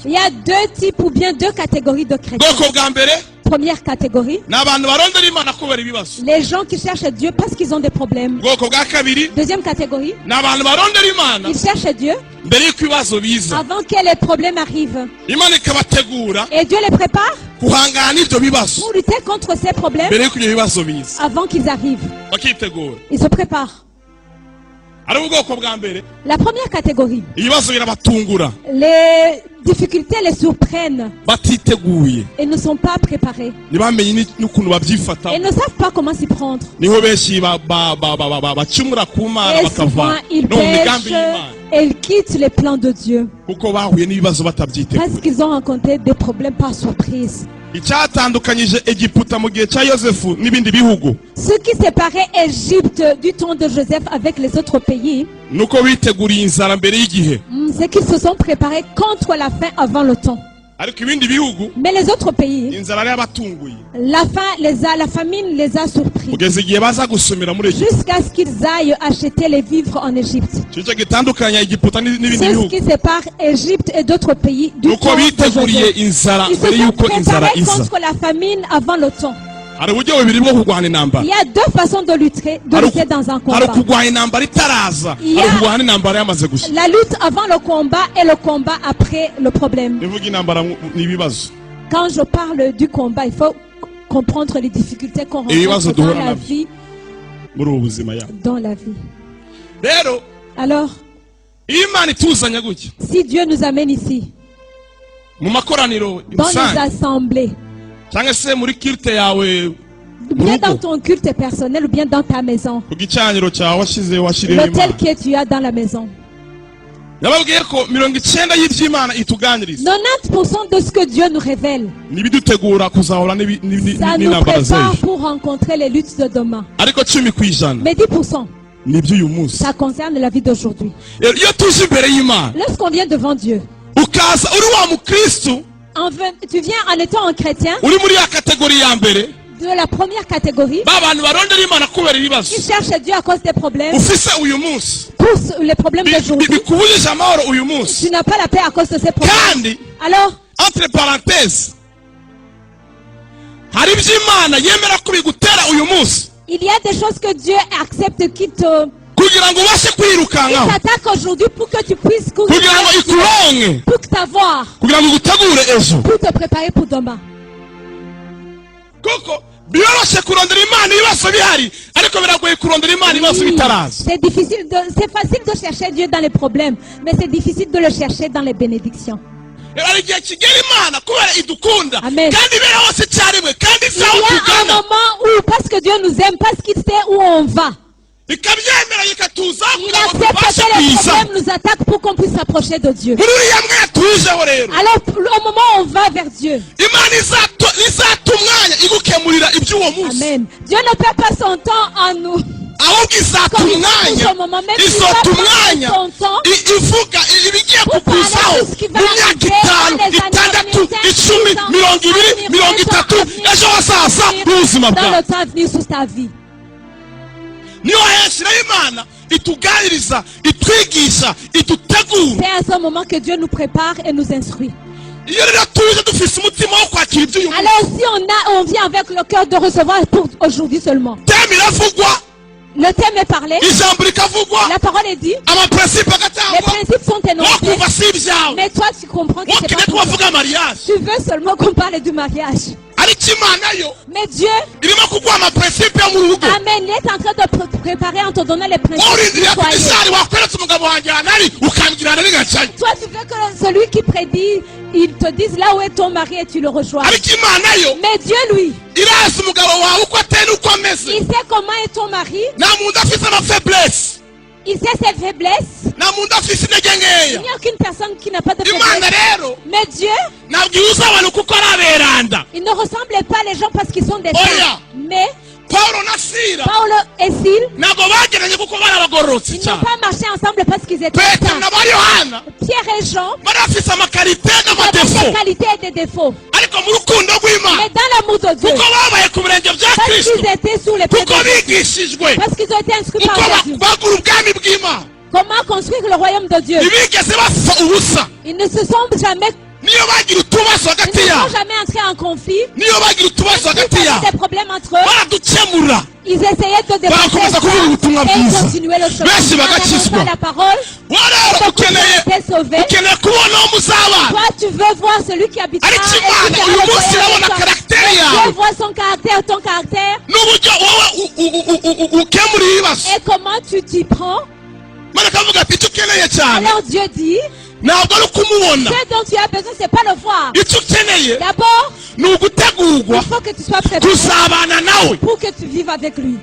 Il y a deux types ou bien deux catégories de chrétiens. Première catégorie, les gens qui cherchent Dieu parce qu'ils ont des problèmes. Deuxième catégorie, ils cherchent Dieu avant que les problèmes arrivent. Et Dieu les prépare pour lutter contre ces problèmes avant qu'ils arrivent. Ils se préparent. La première catégorie, les difficultés les surprennent et ne sont pas préparés. Ils ne savent pas comment s'y prendre. Et souvent, ils pêchent et ils quittent les plans de Dieu parce qu'ils ont rencontré des problèmes par surprise. Ce qui séparait Égypte du temps de Joseph avec les autres pays, c'est qu'ils se sont préparés contre la faim avant le temps. Mais les autres pays, la famine les a surpris jusqu'à ce qu'ils aillent acheter les vivres en Égypte. C'est ce qui sépare Égypte et d'autres pays du temps de Joseph. Ils se sont préparés contre la famine avant le temps. Il y a deux façons de lutter dans un combat. Il y a la lutte avant le combat et le combat après le problème. Quand je parle du combat, il faut comprendre les difficultés qu'on rencontre dans la vie. Alors, si Dieu nous amène ici, dans les assemblées, bien dans ton culte personnel ou bien dans ta maison, l'hôtel que tu as dans la maison, 90% de ce que Dieu nous révèle, ça nous prépare pour rencontrer les luttes de demain. Mais 10%, ça concerne la vie d'aujourd'hui. Lorsqu'on vient devant Dieu, tu viens en étant un chrétien de la première catégorie qui cherche Dieu à cause des problèmes, pour les problèmes d'aujourd'hui. Tu n'as pas la paix à cause de ces problèmes. Alors, entre parenthèses, il y a des choses que Dieu accepte qui t'attaque aujourd'hui pour que tu puisses courir, pour t'avoir, pour te préparer pour demain. C'est difficile, c'est facile de chercher Dieu dans les problèmes, mais c'est difficile de le chercher dans les bénédictions. Amen. Il y a un moment où, parce que Dieu nous aime, parce qu'il sait où on va, il accepte que les problèmes nous attaquent pour qu'on puisse s'approcher de Dieu. Alors, au moment où on va vers Dieu, Amen. Dieu ne perd pas son temps en nous. Comme il fait ce moment, même s'il va prendre son temps pour parler de ce qui va arriver dans le temps à venir sur ta vie. C'est à ce moment que Dieu nous prépare et nous instruit. Alors si on vient avec le cœur de recevoir pour aujourd'hui seulement, le thème est parlé, la parole est dit, les principes sont énoncés, mais toi tu comprends que c'est pas tout. Tu veux seulement qu'on parle du mariage. Mais Dieu, Amen, il est en train de te préparer en te donnant les principes du foyer. Toi tu veux que celui qui prédit, il te dise là où est ton mari et tu le rejoins. Mais Dieu lui, il sait comment est ton mari. Il sait ses faiblesses. Il n'y a aucune personne qui n'a pas de faiblesse. Mais Dieu, il ne ressemble pas les gens parce qu'ils sont des saints. Mais Paul et Silas, ils n'ont pas marché ensemble parce qu'ils étaient saints. Pierre et Jean, ils avaient des qualités et des défauts. Mais dans l'amour de Dieu, parce qu'ils étaient sous les pieds de Dieu, parce qu'ils ont été instruits par Dieu, Comment construire le royaume de Dieu? Ils ne se sont jamais ils ne sont jamais entrés en conflit. Ils avaient des problèmes entre eux. Ils essayaient de dépasser ça et continuer le chemin. En la parole, beaucoup ont été sauvés. Toi, tu veux voir celui qui habite là. Tu veux voir son caractère, ton caractère. Et comment tu t'y prends? Alors Dieu dit, ce dont tu as besoin, c'est pas le voir. D'abord, il faut que tu sois préparé pour que tu vives avec lui.